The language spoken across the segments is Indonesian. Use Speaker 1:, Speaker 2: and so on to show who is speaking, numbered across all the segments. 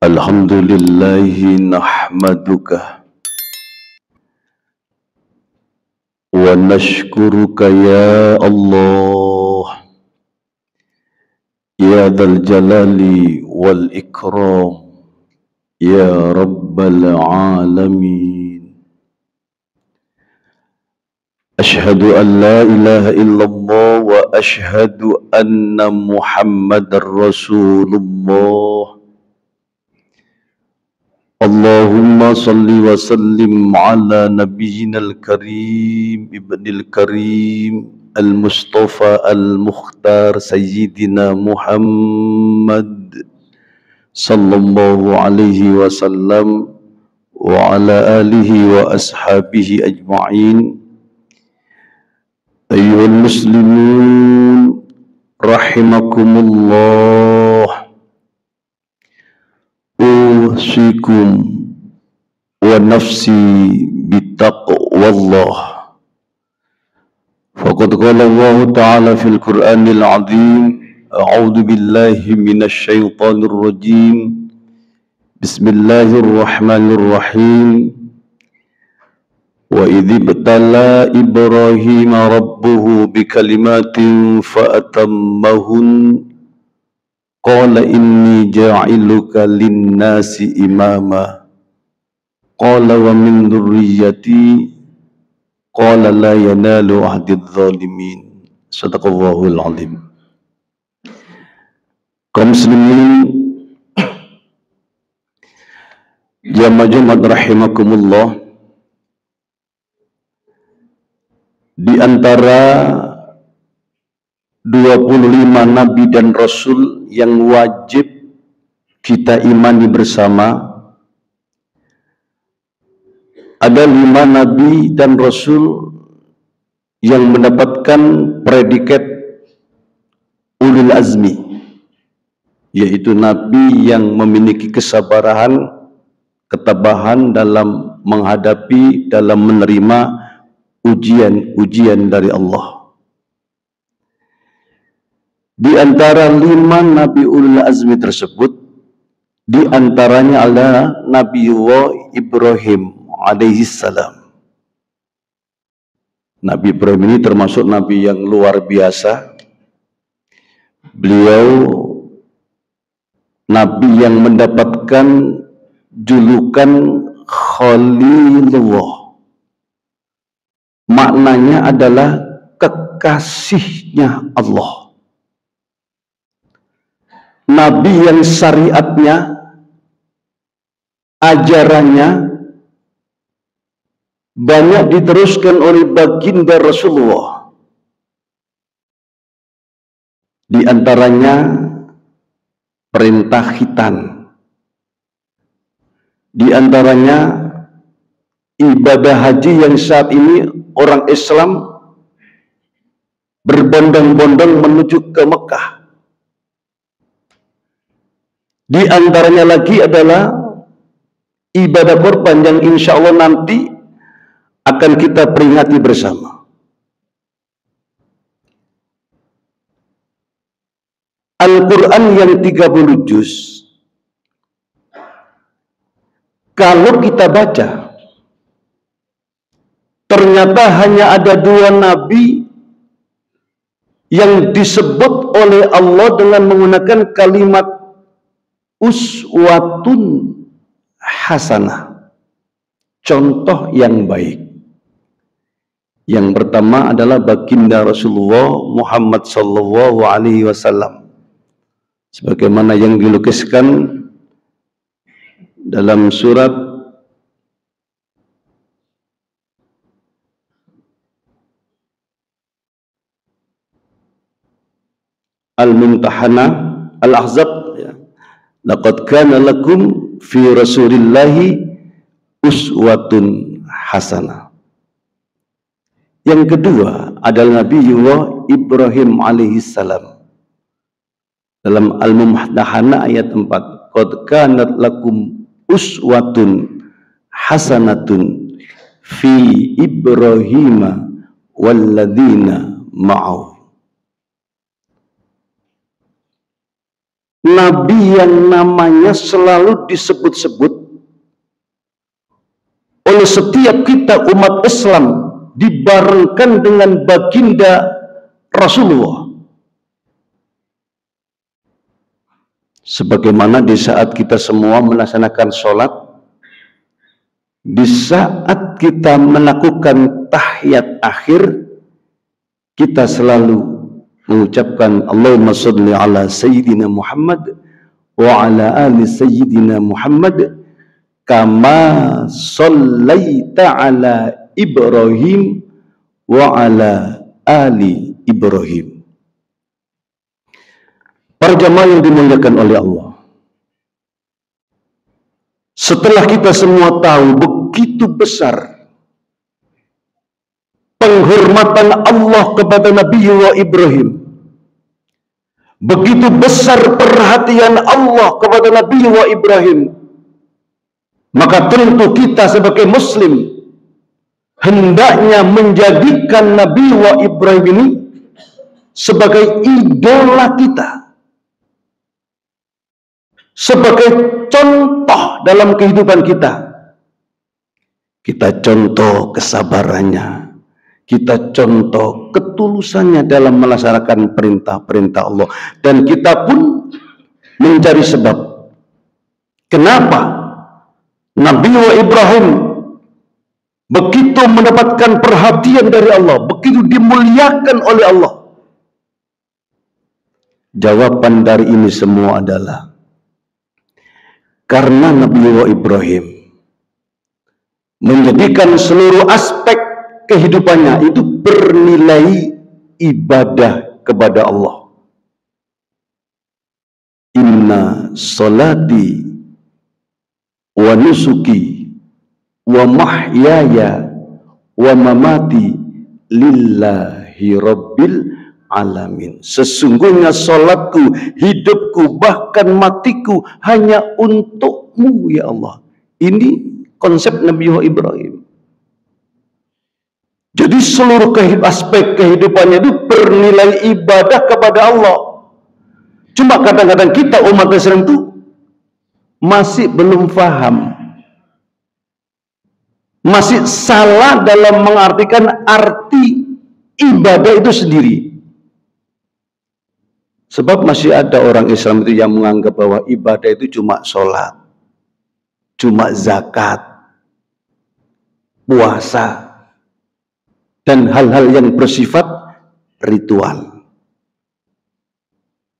Speaker 1: Alhamdulillahi nahmaduka wa nashkuruka ya Allah ya dzal jalali wal ikram ya rabbal alamin. Ashhadu an la ilaha illallah wa ashhadu anna Muhammadar Rasulullah. Allahumma salli wa sallim ala nabiyyina al-karim ibnil karim al-mustafa al-mukhtar sayyidina Muhammad sallallahu alaihi wasallam wa ala alihi wa ashabihi ajma'in. Ayyuhal muslimun rahimakumullah, usikum wa nafsi bitaqwallah. Faqad qala Allah Ta'ala fil Qur'anil Azim, a'udzu billahi minasy syaithanir rajim. Bismillahirrahmanirrahim. Wa idh ibtala Ibrahima rabbuhu bikalimatin fa'atammahun. Qala inni ja'iluka linnasi imama. Qala wa min dzurriyyati. Qala la yanalu ahdidz zalimin. Shadaqallahul azim. Kaum muslimin jamaah Jumat rahimakumullah, di antara 25 nabi dan rasul yang wajib kita imani bersama, ada 5 nabi dan rasul yang mendapatkan predikat ulul azmi, yaitu nabi yang memiliki kesabaran, ketabahan dalam menghadapi, dalam menerima ujian-ujian dari Allah. Di antara 5 nabi ulul azmi tersebut, di antaranya adalah Nabiullah Ibrahim alaihi salam. Nabi Ibrahim ini termasuk nabi yang luar biasa. Beliau nabi yang mendapatkan julukan Khalilullah. Maknanya adalah kekasihnya Allah. Nabi yang syariatnya, ajarannya banyak diteruskan oleh baginda Rasulullah. Di antaranya perintah khitan. Di antaranya ibadah haji yang saat ini orang Islam berbondong-bondong menuju ke Mekah. Di antaranya lagi adalah ibadah kurban yang insya Allah nanti akan kita peringati bersama. Al-Quran yang 30 juz, kalau kita baca, ternyata hanya ada 2 nabi yang disebut oleh Allah dengan menggunakan kalimat uswatun hasanah, contoh yang baik. Yang pertama adalah baginda Rasulullah Muhammad sallallahu alaihi wasallam, sebagaimana yang dilukiskan dalam surat Al-Mumtahanah Al-Ahzab, ya. Laqad kana lakum fi Rasulillahi uswatun hasanah. Yang kedua adalah Nabiullah Ibrahim alaihissalam dalam Al-Mumtahanah ayat 4. Qad kanat lakum uswatun hasanatun fi Ibrahim walladzina ma'ahu. Nabi yang namanya selalu disebut-sebut oleh setiap kita umat Islam, dibarengkan dengan baginda Rasulullah. Sebagaimana di saat kita semua melaksanakan sholat, di saat kita melakukan tahiyat akhir, kita selalu mengucapkan Allahumma sholli ala Sayyidina Muhammad wa ala ali Sayyidina Muhammad kama shallaita ala Ibrahim wa ala ali Ibrahim. Para jamaah yang dimuliakan oleh Allah, setelah kita semua tahu begitu besar penghormatan Allah kepada Nabi Ibrahim, begitu besar perhatian Allah kepada Nabi Ibrahim, maka tentu kita sebagai muslim hendaknya menjadikan Nabi Ibrahim ini sebagai idola kita, sebagai contoh dalam kehidupan kita. Kita contoh kesabarannya, kita contoh ketulusannya dalam melaksanakan perintah-perintah Allah, dan kita pun mencari sebab kenapa Nabi Ibrahim begitu mendapatkan perhatian dari Allah, begitu dimuliakan oleh Allah. Jawaban dari ini semua adalah karena Nabi Ibrahim menjadikan seluruh aspek kehidupannya itu bernilai ibadah kepada Allah. Inna salati wa nusuki wa mahyaya wa mamati lillahi rabbil alamin. Sesungguhnya salatku, hidupku, bahkan matiku hanya untukmu ya Allah. Ini konsep Nabi Ibrahim. Jadi seluruh aspek kehidupannya itu bernilai ibadah kepada Allah. Cuma kadang-kadang kita umat Islam itu masih belum paham, masih salah dalam mengartikan arti ibadah itu sendiri. Sebab masih ada orang Islam itu yang menganggap bahwa ibadah itu cuma sholat, cuma zakat, puasa, dan hal-hal yang bersifat ritual.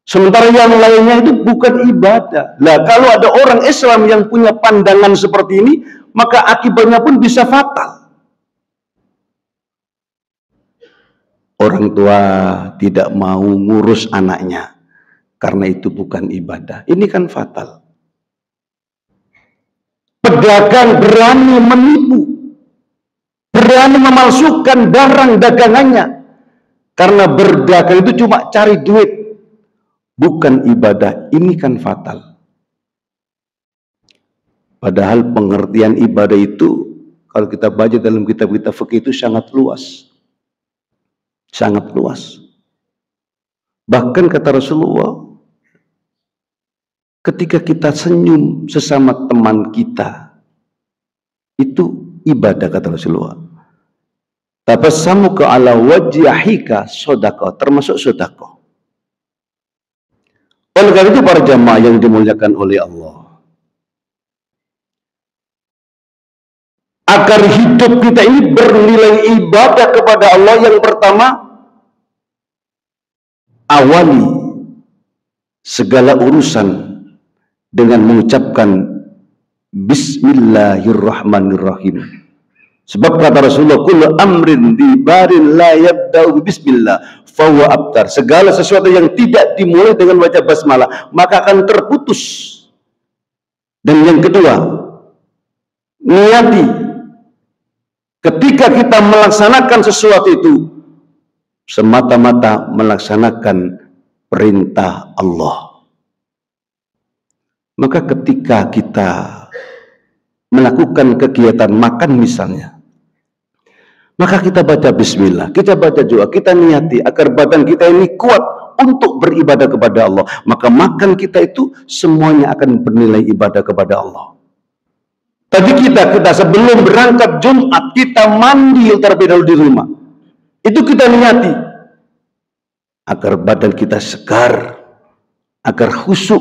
Speaker 1: Sementara yang lainnya itu bukan ibadah. Lah kalau ada orang Islam yang punya pandangan seperti ini, maka akibatnya pun bisa fatal. Orang tua tidak mau ngurus anaknya karena itu bukan ibadah. Ini kan fatal. Pedagang berani menipu, berani memalsukan barang dagangannya karena berdagang itu cuma cari duit, bukan ibadah. Ini kan fatal. Padahal pengertian ibadah itu kalau kita baca dalam kitab-kitab fikih itu sangat luas. Sangat luas. Bahkan kata Rasulullah, ketika kita senyum sesama teman kita, itu ibadah kata Rasulullah. Tabassamuka ala wajhika sedekah, termasuk sedekah. Oleh karena itu para jamaah yang dimuliakan oleh Allah, agar hidup kita ini bernilai ibadah kepada Allah, yang pertama, awali segala urusan dengan mengucapkan Bismillahirrahmanirrahim. Sebab kata Rasulullah, kullu amrin dibarin la yabda'u bismillah fahuwa abtar. Segala sesuatu yang tidak dimulai dengan baca basmalah maka akan terputus. Dan yang kedua, niati ketika kita melaksanakan sesuatu itu semata-mata melaksanakan perintah Allah. Maka ketika kita melakukan kegiatan makan misalnya, maka kita baca bismillah, kita baca doa, kita niati agar badan kita ini kuat untuk beribadah kepada Allah, maka makan kita itu semuanya akan bernilai ibadah kepada Allah. Tadi kita sebelum berangkat Jumat, kita mandi terlebih dahulu di rumah. Itu kita niati agar badan kita segar, agar khusyuk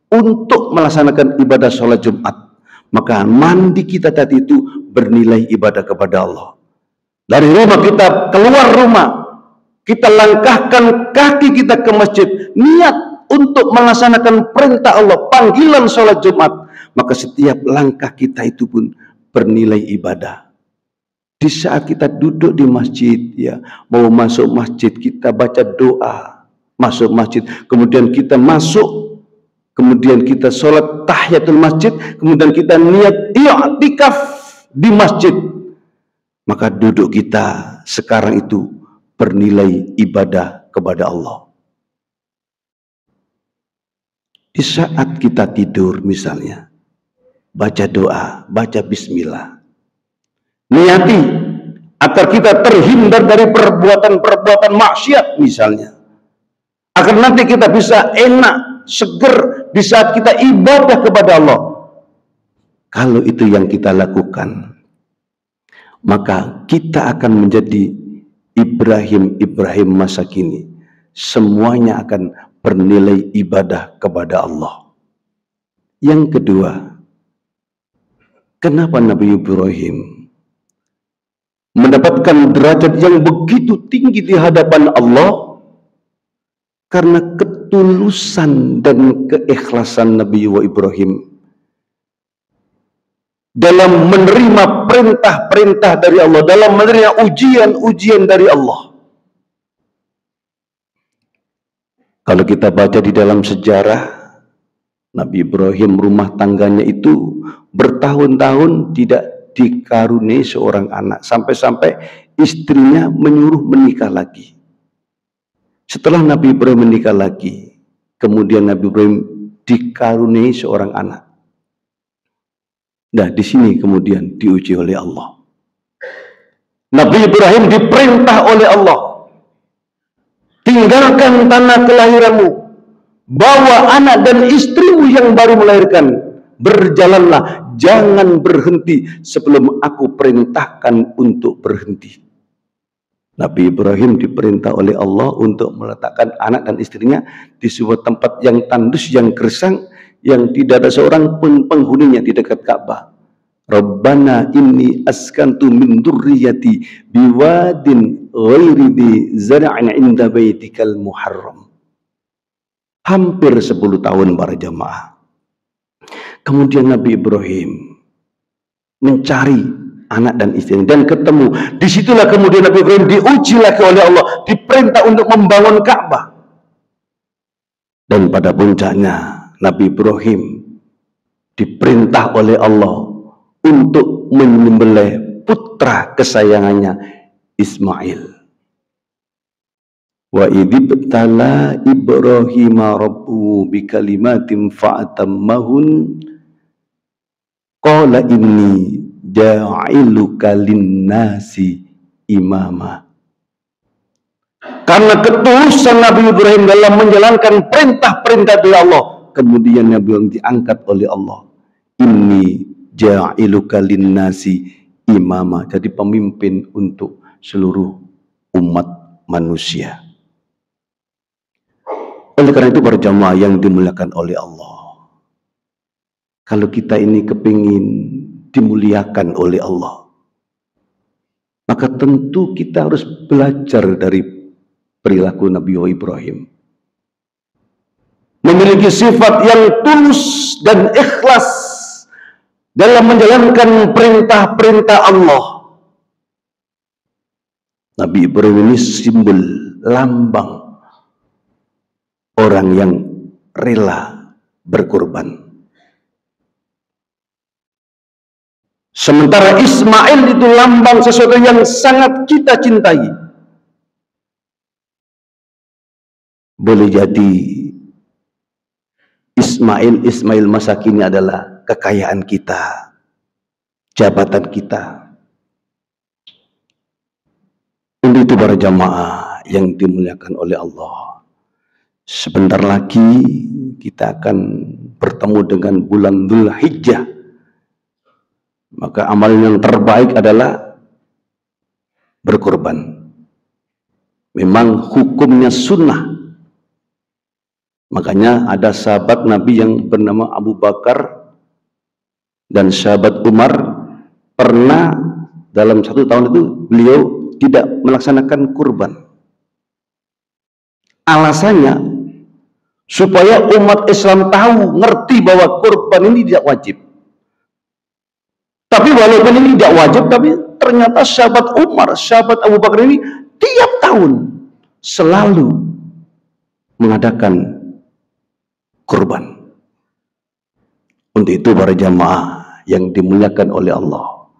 Speaker 1: untuk melaksanakan ibadah sholat Jumat. Maka mandi kita tadi itu bernilai ibadah kepada Allah. Dari rumah kita keluar rumah, kita langkahkan kaki kita ke masjid, niat untuk melaksanakan perintah Allah, panggilan sholat Jumat. Maka setiap langkah kita itu pun bernilai ibadah. Di saat kita duduk di masjid, ya, mau masuk masjid, kita baca doa, masuk masjid, kemudian kita masuk, kemudian kita sholat tahiyatul masjid, kemudian kita niat i'tikaf di masjid, maka duduk kita sekarang itu bernilai ibadah kepada Allah. Di saat kita tidur misalnya, baca doa, baca bismillah. Niati agar kita terhindar dari perbuatan-perbuatan maksiat misalnya. Agar nanti kita bisa enak, seger di saat kita ibadah kepada Allah. Kalau itu yang kita lakukan, maka kita akan menjadi Ibrahim masa kini. Semuanya akan bernilai ibadah kepada Allah. Yang kedua, kenapa Nabi Ibrahim mendapatkan derajat yang begitu tinggi di hadapan Allah? Karena ketulusan dan keikhlasan Nabi Ibrahim dalam menerima perintah-perintah dari Allah, dalam menerima ujian-ujian dari Allah. Kalau kita baca di dalam sejarah, Nabi Ibrahim rumah tangganya itu bertahun-tahun tidak dikaruniai seorang anak. Sampai-sampai istrinya menyuruh menikah lagi. Setelah Nabi Ibrahim menikah lagi, kemudian Nabi Ibrahim dikaruniai seorang anak. Nah, di sini kemudian diuji oleh Allah. Nabi Ibrahim diperintah oleh Allah, tinggalkan tanah kelahiranmu, bawa anak dan istrimu yang baru melahirkan, berjalanlah, jangan berhenti sebelum aku perintahkan untuk berhenti. Nabi Ibrahim diperintah oleh Allah untuk meletakkan anak dan istrinya di sebuah tempat yang tandus, yang gersang, yang tidak ada seorang pun penghuninya di dekat Ka'bah. Rabbana inni askantu min dzurriyyati biwadin ghairi dzi zar'in 'inda baitikal muharram. Hampir 10 tahun para jamaah. Kemudian Nabi Ibrahim mencari anak dan istrinya dan ketemu. Disitulah kemudian Nabi Ibrahim diuji lagi oleh Allah, diperintah untuk membangun Ka'bah. Dan pada puncaknya Nabi Ibrahim diperintah oleh Allah untuk menyembelih putra kesayangannya Ismail. Wa idibtala Ibrahima rabbuhu bikalimatin fa'atammahun qala inni ja'iluka linnasi imama. Karena ketulusan Nabi Ibrahim dalam menjalankan perintah-perintah dari Allah, kemudian Nabi Ibrahim diangkat oleh Allah. Inni ja'iluka linnasi imama, jadi pemimpin untuk seluruh umat manusia. Oleh karena itu para jamaah yang dimuliakan oleh Allah, kalau kita ini kepingin dimuliakan oleh Allah, maka tentu kita harus belajar dari perilaku Nabi Ibrahim. Memiliki sifat yang tulus dan ikhlas dalam menjalankan perintah-perintah Allah. Nabi Ibrahim ini simbol, lambang orang yang rela berkorban. Sementara Ismail itu lambang sesuatu yang sangat kita cintai. Boleh jadi Ismail masa kini adalah kekayaan kita, jabatan kita. Untuk itu para jamaah yang dimuliakan oleh Allah, Sebentar lagi kita akan bertemu dengan bulan Dzulhijjah. Maka amal yang terbaik adalah berkorban. Memang hukumnya sunnah. Makanya ada sahabat Nabi yang bernama Abu Bakar dan sahabat Umar, pernah dalam 1 tahun itu beliau tidak melaksanakan kurban. Alasannya supaya umat Islam tahu, ngerti bahwa kurban ini tidak wajib. Tapi walaupun ini tidak wajib, tapi ternyata sahabat Umar, sahabat Abu Bakar ini tiap tahun selalu mengadakan kurban. Untuk itu para jamaah yang dimuliakan oleh Allah,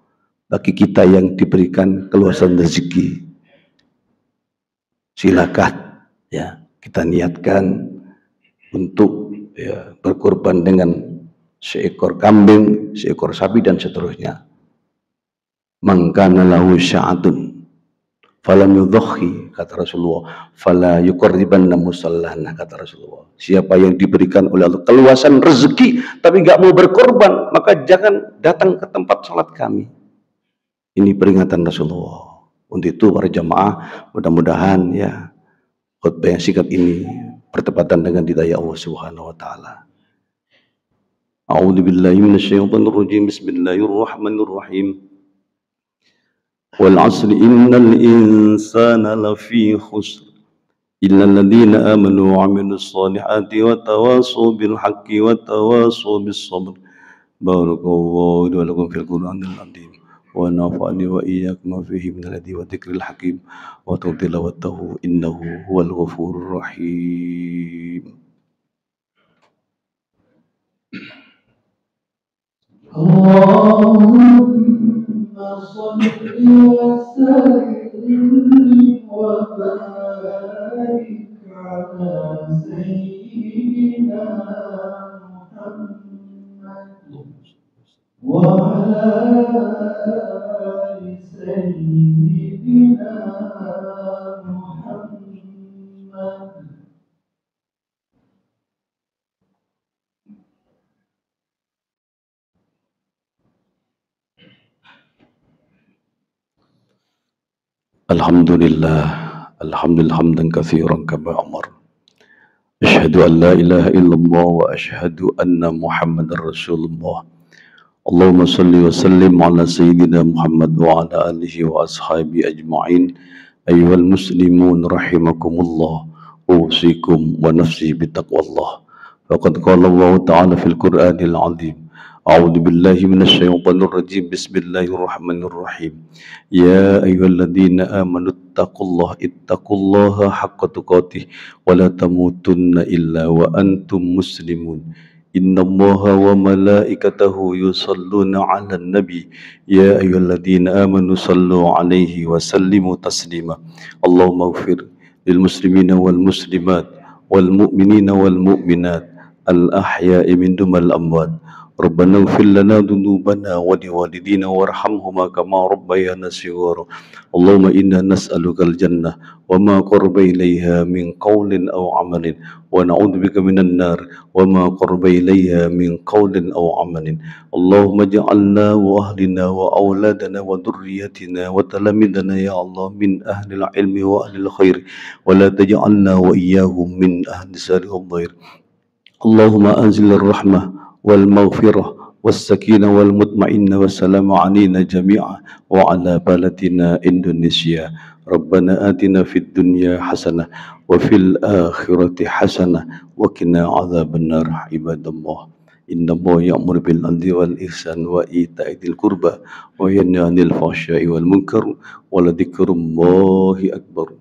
Speaker 1: bagi kita yang diberikan keluasan rezeki, silakan ya kita niatkan untuk ya, berkorban dengan seekor kambing, seekor sapi dan seterusnya. Man kana lahu sya'atun falam yudhhi, kata Rasulullah, fala yuqarribanna musallana, kata Rasulullah. Siapa yang diberikan oleh Allah keluasan rezeki tapi nggak mau berkorban, maka jangan datang ke tempat salat kami. Ini peringatan Rasulullah. Untuk itu para jamaah, mudah-mudahan ya khutbah yang singkat ini bertepatan dengan hidayah Allah Subhanahu wa taala. A'udzu billahi minasyaitonir rajim. Bismillahirrahmanirrahim. Wal 'asri innal insana lafi khusr illa alladziina aamanu wa 'amilus shaalihati wa tawashaw bil haqqi wa tawashaw bis sabr. Barakallahu wa lakum fil Qur'anil 'azim wa nafa'ani wa iyyakum fihi minal hadi wa dzikril hakim wa tilawatahu innahu huwal ghafurur rahim. Allahumma shalli wa sallim wa barik ala sayyidina Muhammad wa ala ali sayyidina Muhammad. Alhamdulillah, alhamdulillah hamdan katsiran kama amar. Asyhadu an la ilaha illallah wa asyhadu anna Muhammadar Rasulullah. Allahumma shalli wa sallim ala sayyidina Muhammad wa ala alihi wa ashabi ajma'in. Ayyuhal muslimun rahimakumullah, usikum wa nafsi bitaqwallah. Faqad qala Allah ta'ala fil Qur'anil 'azim. A'udzu billahi minasyaitonir rajim. Bismillahirrahmanirrahim. Ya ayyuhalladzina amanu ittaqullaha haqqa tuqatih wa la tamutunna illa wa antum muslimun. Innallaha wa malaikatahu yusalluna 'alan nabi. Ya ayyuhalladzina amanu sallu 'alaihi wa sallimu taslima. Allahumma ighfir lil muslimina wal muslimat wal mu'minina wal mu'minat al ahya'i minhum wal amwat. Rabbana ighfir lana dhunubana wa liwalidina warhamhuma kama rabbayana shighara. Allahumma inna nas'alukal jannah wa ma qaraba ilaiha min qawlin aw amalin wa na'udzubika minan nar wa ma qaraba ilaiha min qawlin aw amalin. Allahumma ij'alna wa ahlina wa auladana wa dhurriyyatina wa talamidana ya Allah min ahlil ilmi wa ahlil khair wa la taj'alna wa iyyahum min ahli saril khair. Allahumma anzilir rahmah wal maghfirah was sakinah wal mutmainnah wassalamu alaina jami'a wa ala baladina Indonesia. Rabbana atina fid dunya hasanah wa fil akhirati hasanah wa qina adzabannar. Ibadallah, innallaha ya'muru bil 'adli wal ihsan wa ita'i dzil qurba wa yanha 'anil fahsya'i wal munkar wa la dzikrullahi akbar.